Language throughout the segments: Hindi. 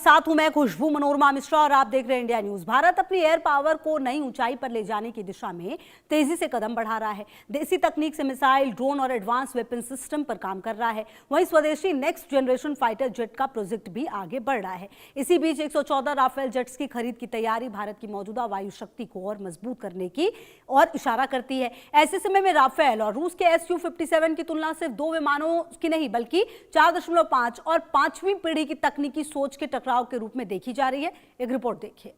साथ हूं मैं खुशबू मनोरमा मिश्रा और आप देख रहे हैं इंडिया न्यूज। भारत अपनी एयर पावर को नई ऊंचाई पर ले जाने की दिशा में तेजी से कदम बढ़ा रहा है। देसी तकनीक से मिसाइल, ड्रोन और एडवांस वेपन सिस्टम पर काम कर रहा है। वहीं स्वदेशी नेक्स्ट जनरेशन फाइटर जेट का प्रोजेक्ट भी आगे बढ़ रहा है। इसी बीच 114 राफेल जेट्स की खरीद की तैयारी भारत की मौजूदा वायु शक्ति को और मजबूत करने की और इशारा करती है। ऐसे समय में राफेल और रूस के Su-57 की तुलना सिर्फ 2 विमानों की नहीं बल्कि 4.5 और 5वीं पीढ़ी की तकनीकी सोच के टकराव के रूप में देखी जा रही है। एक रिपोर्ट देखिए।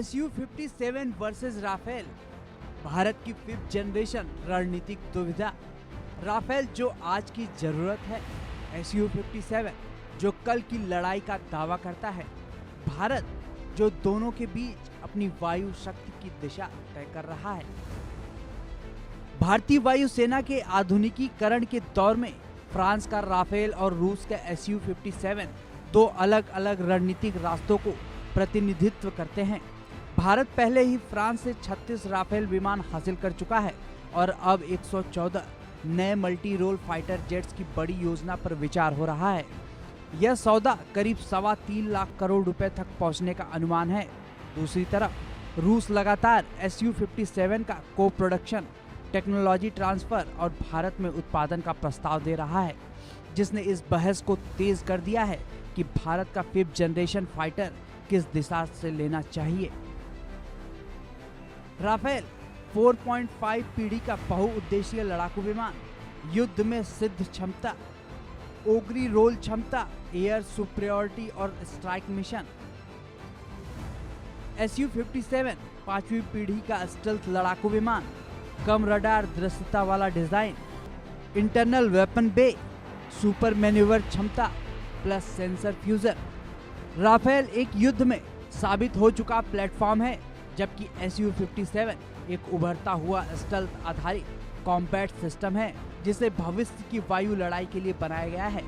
Su-57 वर्सेस राफेल, भारत की 5th जनरेशन रणनीतिक दुविधा। राफेल जो आज की जरूरत है, Su-57 जो कल की लड़ाई का दावा करता है। भारत जो दोनों के बीच अपनी वायु शक्ति की दिशा तय कर रहा है। भारतीय वायुसेना के आधुनिकीकरण के दौर में फ्रांस का राफेल और रूस का Su-57 दो अलग अलग रणनीतिक रास्तों को प्रतिनिधित्व करते हैं। भारत पहले ही फ्रांस से 36 राफेल विमान हासिल कर चुका है और अब 114 नए मल्टी रोल फाइटर जेट्स की बड़ी योजना पर विचार हो रहा है। यह सौदा करीब 3.25 लाख करोड़ रुपए तक पहुंचने का अनुमान है। दूसरी तरफ रूस लगातार Su-57 का को प्रोडक्शन, टेक्नोलॉजी ट्रांसफर और भारत में उत्पादन का प्रस्ताव दे रहा है, जिसने इस बहस को तेज कर दिया है कि भारत का 5th जनरेशन फाइटर किस दिशा से लेना चाहिए। राफेल 4.5 पीढ़ी का बहुउद्देशीय लड़ाकू विमान, युद्ध में सिद्ध क्षमता, ओगरी रोल क्षमता, एयर सुपरियॉरिटी और स्ट्राइक मिशन। Su-57 5वीं पीढ़ी का स्टेल्थ लड़ाकू विमान, कम रडार दृश्यता वाला डिजाइन, इंटरनल वेपन बे, सुपर मैन्यूवर क्षमता प्लस सेंसर फ्यूजर। राफेल एक युद्ध में साबित हो चुका प्लेटफॉर्म है, जबकि Su-57 एक उभरता हुआ स्टेल्थ आधारित कॉम्बैट सिस्टम है, जिसे भविष्य की वायु लड़ाई के लिए बनाया गया है।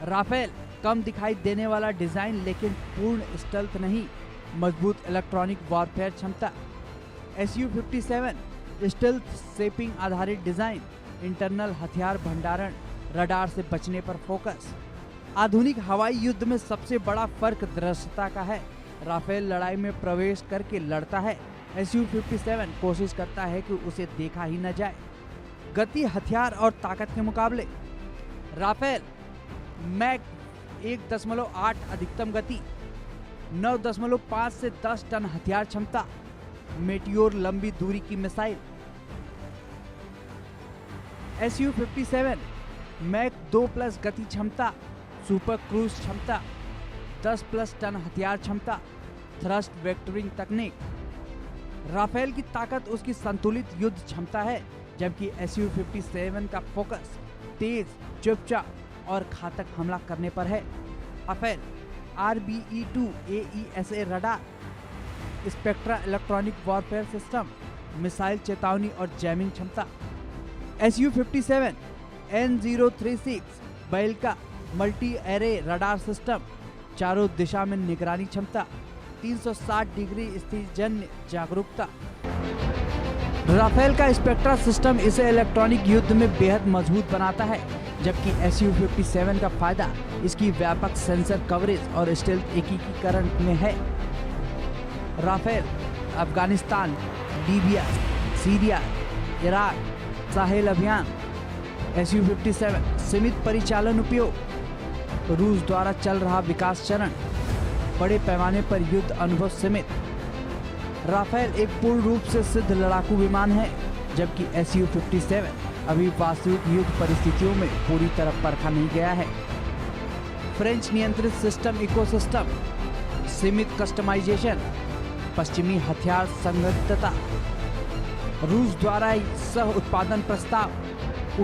राफेल कम दिखाई देने वाला डिजाइन लेकिन पूर्ण स्टेल्थ नहीं, मजबूत इलेक्ट्रॉनिक वॉरफेयर क्षमता। Su-57 स्टेल्थ शेपिंग आधारित डिजाइन, इंटरनल हथियार भंडारण, रडार से बचने पर फोकस। आधुनिक हवाई युद्ध में सबसे बड़ा फर्क दृश्यता का है। राफेल लड़ाई में प्रवेश करके लड़ता है, Su-57 कोशिश करता है कि उसे देखा ही न जाए। गति, हथियार और ताकत के मुकाबले राफेल मैक 1.8 अधिकतम गति, 9.5 से 10 टन हथियार क्षमता, मेटियोर लंबी दूरी की मिसाइल। Su-57 मैक 2+ गति क्षमता, सुपर क्रूज क्षमता, 10+ टन हथियार क्षमता, थ्रस्ट वेक्टरिंग तकनीक। राफेल की ताकत उसकी संतुलित युद्ध क्षमता है, जबकि Su-57 का फोकस तेज, चुपचाप और घातक हमला करने पर है। Rafale RBE-2 AESA radar, Spectra electronic warfare system, missile चेतावनी और जैमिंग क्षमता। Su-57 N036 बैल का मल्टी एरे रडार सिस्टम, चारों दिशा में निगरानी क्षमता, 360 डिग्री स्थितिजन्य जागरूकता। राफेल का स्पेक्ट्रा सिस्टम इसे इलेक्ट्रॉनिक युद्ध में बेहद मजबूत बनाता है, जबकि Su-57 का फायदा इसकी व्यापक सेंसर कवरेज और स्टेल्थ एकीकरण में है। Rafale Afghanistan, Libya, Syria, Iraq, Sahel अभियान। Su-57 सीमित परिचालन उपयोग, रूस द्वारा चल रहा विकास चरण, बड़े पैमाने पर युद्ध अनुभव सीमित। राफेल एक पूर्ण रूप से सिद्ध लड़ाकू विमान है, जबकि Su-57 अभी वास्तविक युद्ध परिस्थितियों में पूरी तरह परखा नहीं गया है। फ्रेंच नियंत्रित सिस्टम इकोसिस्टम, सीमित कस्टमाइजेशन, पश्चिमी हथियार संगठितता, रूस द्वारा सह उत्पादन प्रस्ताव,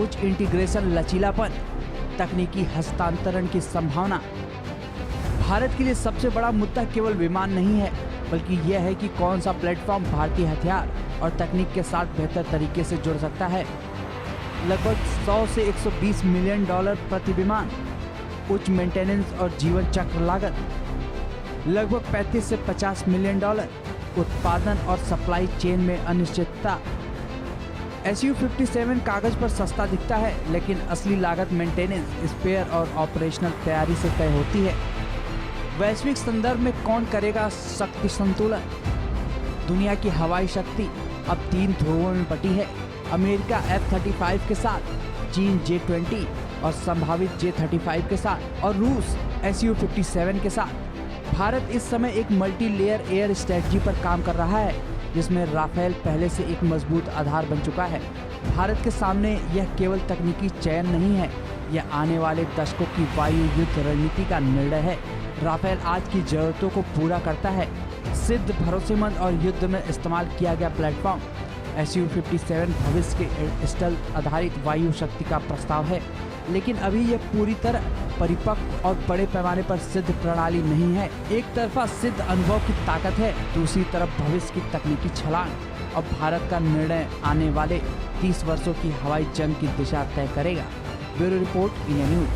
उच्च इंटीग्रेशन लचीलापन, तकनीकी हस्तांतरण की संभावना। भारत के लिए सबसे बड़ा मुद्दा केवल विमान नहीं है, बल्कि यह है कि कौन सा प्लेटफॉर्म भारतीय हथियार और तकनीक के साथ बेहतर तरीके से जुड़ सकता है। लगभग 100 से 120 मिलियन डॉलर प्रति विमान, उच्च मेंटेनेंस और जीवन चक्र लागत। लगभग 35 से 50 मिलियन डॉलर। उत्पादन और सप्लाई चेन में अनिश्चितता। Su-57 कागज पर सस्ता दिखता है, लेकिन असली लागत मेंटेनेंस, स्पेयर और ऑपरेशनल तैयारी से तय होती है। वैश्विक संदर्भ में कौन करेगा शक्ति संतुलन? दुनिया की हवाई शक्ति अब 3 ध्रुवों में बटी है। अमेरिका F-35 के साथ, चीन J-20 और संभावित J-35 के साथ, और रूस Su-57 के साथ। भारत इस समय एक मल्टी लेयर एयर स्ट्रेटजी पर काम कर रहा है, जिसमें राफेल पहले से एक मजबूत आधार बन चुका है। भारत के सामने यह केवल तकनीकी चयन नहीं है, यह आने वाले दशकों की वायु युद्ध रणनीति का निर्णय है। राफेल आज की जरूरतों को पूरा करता है। सिद्ध, भरोसेमंद और युद्ध में इस्तेमाल किया गया प्लेटफॉर्म। Su-57 भविष्य के स्टेल्थ आधारित वायु शक्ति का प्रस्ताव है, लेकिन अभी यह पूरी तरह परिपक्व और बड़े पैमाने पर सिद्ध प्रणाली नहीं है। एक तरफा सिद्ध अनुभव की ताकत है, दूसरी तरफ भविष्य की तकनीकी छलांग। और भारत का निर्णय आने वाले 30 वर्षों की हवाई जंग की दिशा तय करेगा। Bureau report, India news.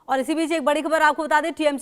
और इसी बीच एक बड़ी खबर आपको बता दें, TMC